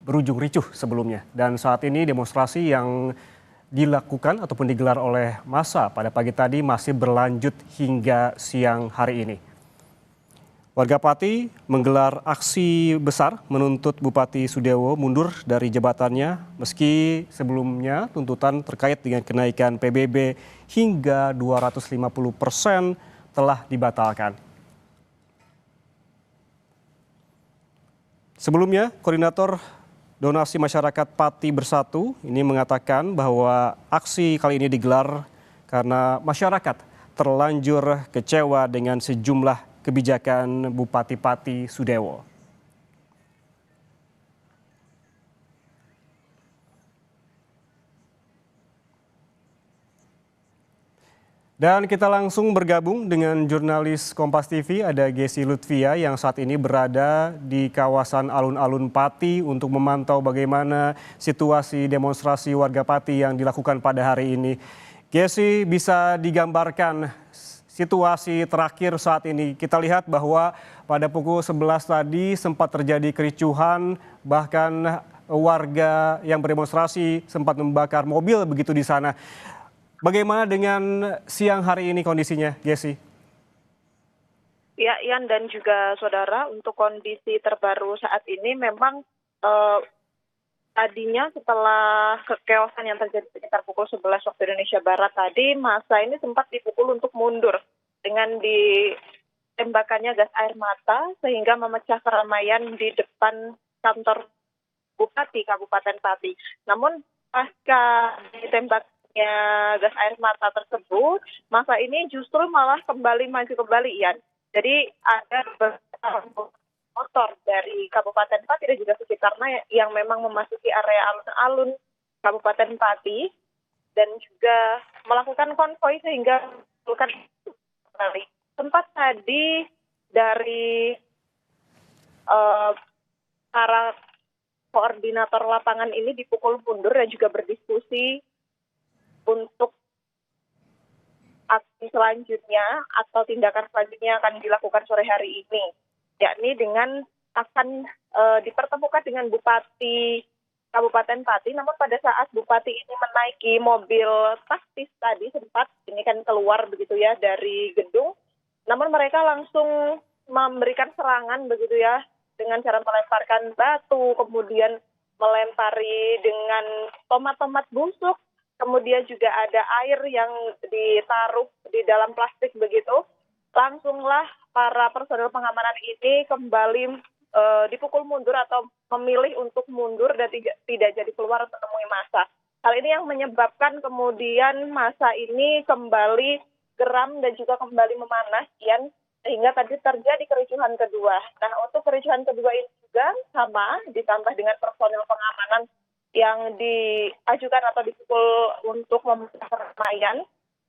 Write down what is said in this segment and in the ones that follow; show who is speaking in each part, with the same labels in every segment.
Speaker 1: berujung ricuh sebelumnya. Dan saat ini demonstrasi yang dilakukan ataupun digelar oleh massa pada pagi tadi masih berlanjut hingga siang hari ini. Warga Pati menggelar aksi besar menuntut Bupati Sudewo mundur dari jabatannya meski sebelumnya tuntutan terkait dengan kenaikan PBB hingga 250% telah dibatalkan. Sebelumnya, Koordinator Donasi Masyarakat Pati Bersatu ini mengatakan bahwa aksi kali ini digelar karena masyarakat terlanjur kecewa dengan sejumlah kebijakan Bupati Pati Sudewo. Dan kita langsung bergabung dengan jurnalis Kompas TV, ada Gesi Lutfia yang saat ini berada di kawasan alun-alun Pati untuk memantau bagaimana situasi demonstrasi warga Pati yang dilakukan pada hari ini. Gesi, bisa digambarkan situasi terakhir saat ini? Kita lihat bahwa pada pukul 11 tadi sempat terjadi kericuhan, bahkan warga yang berdemonstrasi sempat membakar mobil begitu di sana. Bagaimana dengan siang hari ini kondisinya, Gesi?
Speaker 2: Ya, Ian dan juga saudara, untuk kondisi terbaru saat ini memang tadinya setelah kekeosan yang terjadi sekitar pukul 11 waktu Indonesia Barat tadi, massa ini sempat dipukul untuk mundur dengan ditembakannya gas air mata sehingga memecah keramaian di depan kantor Bupati Kabupaten Pati. Namun pasca ditembak gas air mata tersebut, masa ini justru malah kembali maju kembali, Ian. Jadi ada beberapa motor dari Kabupaten Pati dan juga sekitarnya yang memang memasuki area alun-alun Kabupaten Pati dan juga melakukan konvoi sehingga melakukan kembali. Sempat tadi dari para koordinator lapangan ini dipukul mundur dan juga berdiskusi untuk aksi selanjutnya atau tindakan selanjutnya akan dilakukan sore hari ini, yakni dengan akan dipertemukan dengan Bupati Kabupaten Pati. Namun pada saat Bupati ini menaiki mobil taktis tadi sempat ini kan keluar begitu ya dari gedung, namun mereka langsung memberikan serangan begitu ya dengan cara melemparkan batu, kemudian melempari dengan tomat-tomat busuk. Kemudian juga ada air yang ditaruh di dalam plastik begitu. Langsunglah para personel pengamanan ini kembali dipukul mundur atau memilih untuk mundur dan tidak jadi keluar untuk menemui massa. Hal ini yang menyebabkan kemudian massa ini kembali geram dan juga kembali memanas, sehingga tadi terjadi kericuhan kedua. Nah, untuk kericuhan kedua ini juga sama ditambah dengan personel pengamanan yang diajukan atau dipukul untuk memecah keramaian.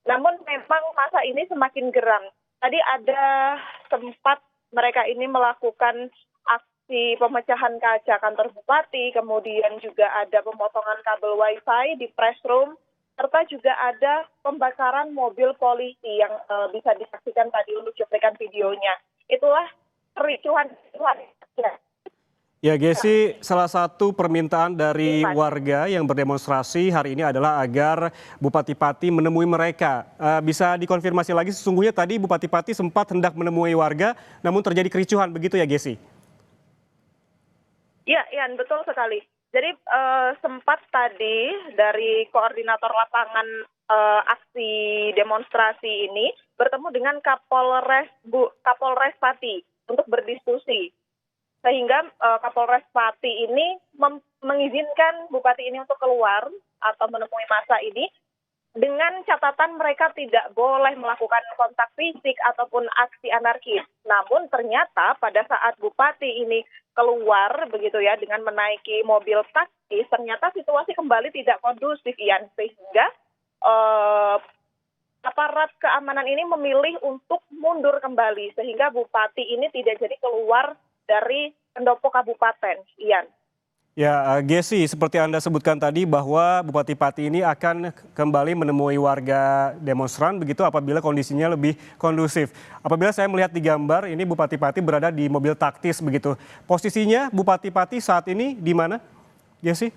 Speaker 2: Namun memang masa ini semakin geram. Tadi ada sempat mereka ini melakukan aksi pemecahan kaca kantor bupati, kemudian juga ada pemotongan kabel wifi di press room, serta juga ada pembakaran mobil polisi yang bisa disaksikan tadi untuk cuplikan videonya. Itulah kericuhan.
Speaker 1: Ya, Gesi, salah satu permintaan dari warga yang berdemonstrasi hari ini adalah agar Bupati Pati menemui mereka. Bisa dikonfirmasi lagi, sesungguhnya tadi Bupati Pati sempat hendak menemui warga, namun terjadi kericuhan, begitu ya, Gesi?
Speaker 2: Ya, Ian, betul sekali. Jadi sempat tadi dari koordinator lapangan aksi demonstrasi ini bertemu dengan Kapolres Pati untuk berdiskusi. Sehingga Kapolres Pati ini mengizinkan Bupati ini untuk keluar atau menemui massa ini dengan catatan mereka tidak boleh melakukan kontak fisik ataupun aksi anarkis. Namun ternyata pada saat Bupati ini keluar begitu ya dengan menaiki mobil taktis, ternyata situasi kembali tidak kondusif, Ian, sehingga aparat keamanan ini memilih untuk mundur kembali sehingga Bupati ini tidak jadi keluar dari pendopo kabupaten, Ian.
Speaker 1: Ya, Gesi, seperti Anda sebutkan tadi bahwa Bupati Pati ini akan kembali menemui warga demonstran begitu apabila kondisinya lebih kondusif. Apabila saya melihat di gambar, ini Bupati Pati berada di mobil taktis begitu. Posisinya Bupati Pati saat ini di mana? Gesi?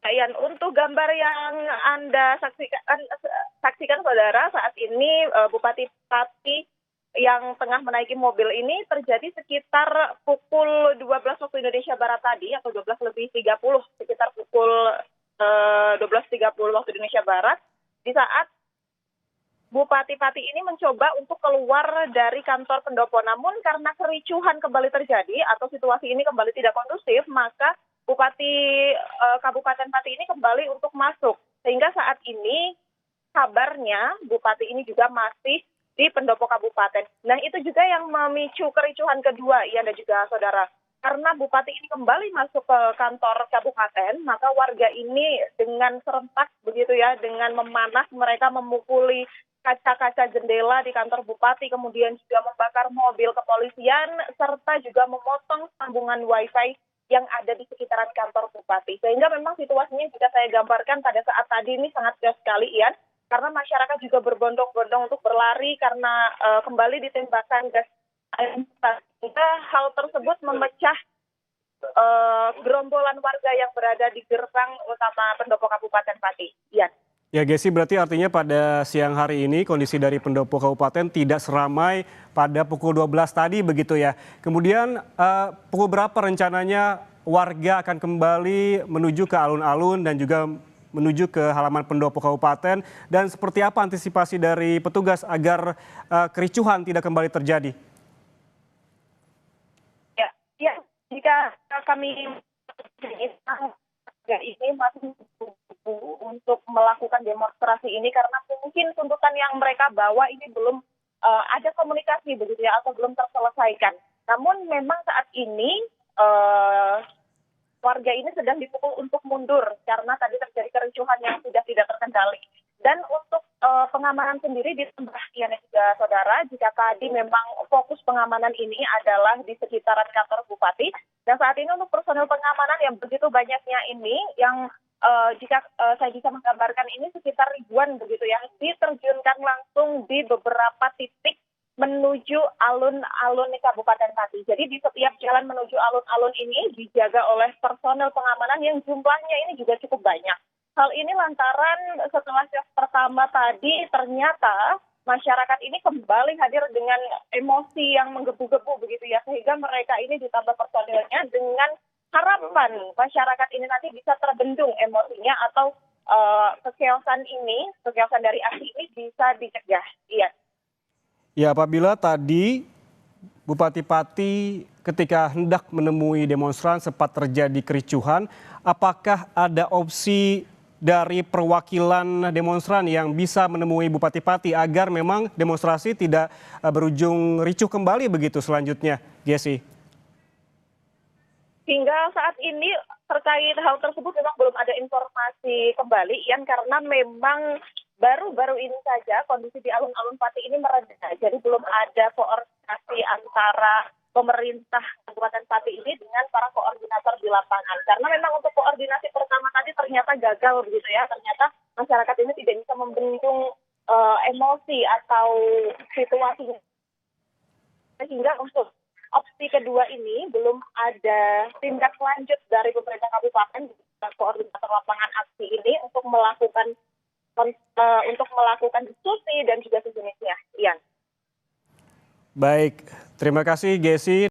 Speaker 2: Yan, untuk gambar yang Anda saksikan saudara, saat ini Bupati Pati yang tengah menaiki mobil ini terjadi sekitar pukul 12 waktu Indonesia Barat tadi, atau 12:30, sekitar pukul 12:30 waktu Indonesia Barat, di saat Bupati Pati ini mencoba untuk keluar dari kantor pendopo. Namun karena kericuhan kembali terjadi atau situasi ini kembali tidak kondusif, maka Bupati Kabupaten Pati ini kembali untuk masuk. Sehingga saat ini kabarnya Bupati ini juga masih di pendopo kabupaten. Nah, itu juga yang memicu kericuhan kedua, Ian dan juga saudara. Karena Bupati ini kembali masuk ke kantor kabupaten, maka warga ini dengan serentak begitu ya, dengan memanah mereka memukuli kaca-kaca jendela di kantor Bupati, kemudian juga membakar mobil kepolisian, serta juga memotong sambungan wifi yang ada di sekitaran kantor Bupati. Sehingga memang situasinya jika saya gambarkan pada saat tadi ini sangat jelas sekali, Ian, karena masyarakat juga berbondong-bondong untuk berlari karena kembali ditembakkan gas air mata. Sehingga hal tersebut memecah gerombolan warga yang berada di gerbang utama pendopo Kabupaten Pati. Ian.
Speaker 1: Ya Gesi, berarti artinya pada siang hari ini kondisi dari pendopo kabupaten tidak seramai pada pukul 12 tadi begitu ya. Kemudian pukul berapa rencananya warga akan kembali menuju ke alun-alun dan juga menuju ke halaman pendopo kabupaten, dan seperti apa antisipasi dari petugas agar kericuhan tidak kembali terjadi?
Speaker 2: Ya, jika kami ini masih untuk melakukan demonstrasi ini karena mungkin tuntutan yang mereka bawa ini belum ada komunikasi begitu ya, atau belum terselesaikan. Namun memang saat ini warga ini sedang dipukul untuk mundur karena tadi terjadi kericuhan yang sudah tidak terkendali. Dan untuk pengamanan sendiri ditambah ya juga saudara, jika tadi memang fokus pengamanan ini adalah di sekitaran kantor Bupati, dan saat ini untuk personel pengamanan yang begitu banyaknya ini, yang jika saya bisa menggambarkan ini sekitar ribuan begitu ya, diterjunkan langsung di beberapa titik menuju alun-alun Kabupaten Pati. Jadi di setiap jalan menuju alun-alun ini dijaga oleh personel pengamanan yang jumlahnya ini juga cukup banyak. Hal ini lantaran setelah shift pertama tadi ternyata masyarakat ini kembali hadir dengan emosi yang menggebu-gebu begitu ya, sehingga mereka ini ditambah personilnya dengan harapan masyarakat ini nanti bisa terbendung emosinya atau kechaosan dari aksi ini bisa dicegah. Iya.
Speaker 1: Ya, apabila tadi Bupati Pati ketika hendak menemui demonstran sempat terjadi kericuhan, apakah ada opsi dari perwakilan demonstran yang bisa menemui Bupati Pati agar memang demonstrasi tidak berujung ricuh kembali begitu selanjutnya, Gesi?
Speaker 2: Hingga saat ini terkait hal tersebut memang belum ada informasi kembali, Ian, karena memang baru-baru ini saja kondisi di alun-alun Pati ini mereda. Jadi belum ada koordinasi antara pemerintah Kabupaten Pati ini dengan para koordinator di lapangan. Karena memang untuk koordinasi pertama tadi ternyata gagal begitu ya. Ternyata masyarakat ini tidak bisa membendung emosi atau situasinya. Sehingga untuk opsi kedua ini belum ada tindak lanjut dari pemerintah kabupaten, koordinator lapangan aksi ini untuk melakukan diskusi dan juga sejenisnya. Ian.
Speaker 1: Baik, terima kasih Gesi.